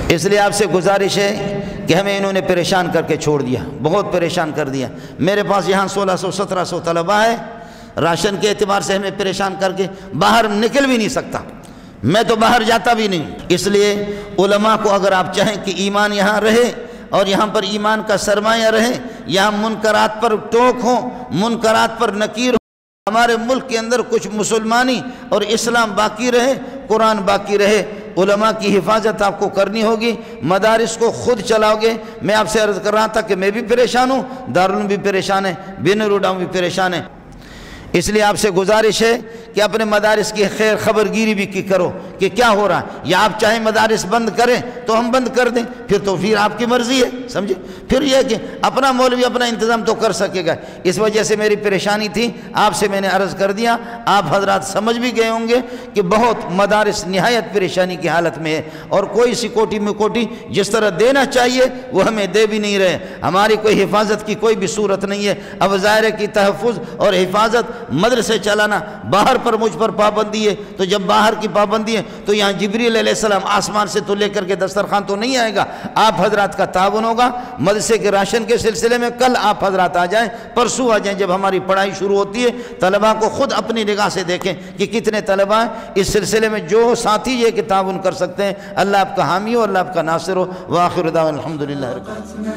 اس لیے آپ سے گزارش ہے کہ ہمیں انہوں نے پریشان کر کے چھوڑ دیا، بہت پریشان کر دیا۔ میرے پاس یہاں 1600-1700 طلبہ ہے، راشن کے اعتبار سے ہمیں پریشان کر کے باہر نکل بھی نہیں سکتا، میں تو باہر جاتا بھی نہیں۔ اس لیے علماء کو اگر آپ چاہیں کہ ایمان یہاں رہے اور یہاں پر ایمان کا سرمایہ رہے، یہاں منکرات پر ٹوک ہوں، منکرات پر نکیر ہوں، ہمارے ملک کے اندر کچھ مسلمانی اور اسلام باقی رہے، قرآن باقی رہے، علماء کی حفاظت آپ کو کرنی ہوگی، مدارس کو خود چلاؤ گے۔ میں آپ سے عرض کر رہا تھا کہ میں بھی پریشان ہوں، دارالعلوم بھی پریشان ہے، بین روڈاؤں بھی پریشان ہے۔ اس لیے آپ سے گزارش ہے کہ اپنے مدارس کی خیر خبرگیری بھی کرو کہ کیا ہو رہا ہے، یا آپ چاہیں مدارس بند کریں تو ہم بند کر دیں، پھر آپ کی مرضی ہے، سمجھے۔ پھر یہ کہ اپنا مولوی اپنا انتظام تو کر سکے گا۔ اس وجہ سے میری پریشانی تھی، آپ سے میں نے عرض کر دیا، آپ حضرات سمجھ بھی گئے ہوں گے کہ بہت مدارس نہایت پریشانی کی حالت میں ہے، اور کوئی سکوٹی مکوٹی جس طرح دینا چاہیے وہ ہمیں دے بھی نہیں رہے، ہماری کوئی حفاظت کی کوئی بھی صورت نہیں ہے۔ اب ظاہر ہے کہ تحفظ اور حفاظت مدرسے چلانا، باہر پر مجھ پر پابندی ہے، تو جب باہر کی پابندی ہے تو یہاں جبریل علیہ السلام آسمان سے تو لے کر کے دسترخوان تو نہیں آئے گا، آپ حضرات کا تعاون ہوگا۔ مدرسے کے راشن کے سلسلے میں کل آپ حضرات آ جائیں، پرسوں آ جائیں، جب ہماری پڑھائی شروع ہوتی ہے، طلباء کو خود اپنی نگاہ سے دیکھیں کہ کتنے طلباء ہیں۔ اس سلسلے میں جو ساتھی یہ کہ تعاون کر سکتے ہیں، اللہ آپ کا حامی ہو، اللہ آپ کا ناصر ہو۔ وآخر دعوانا الحمدللہ رب العالمین۔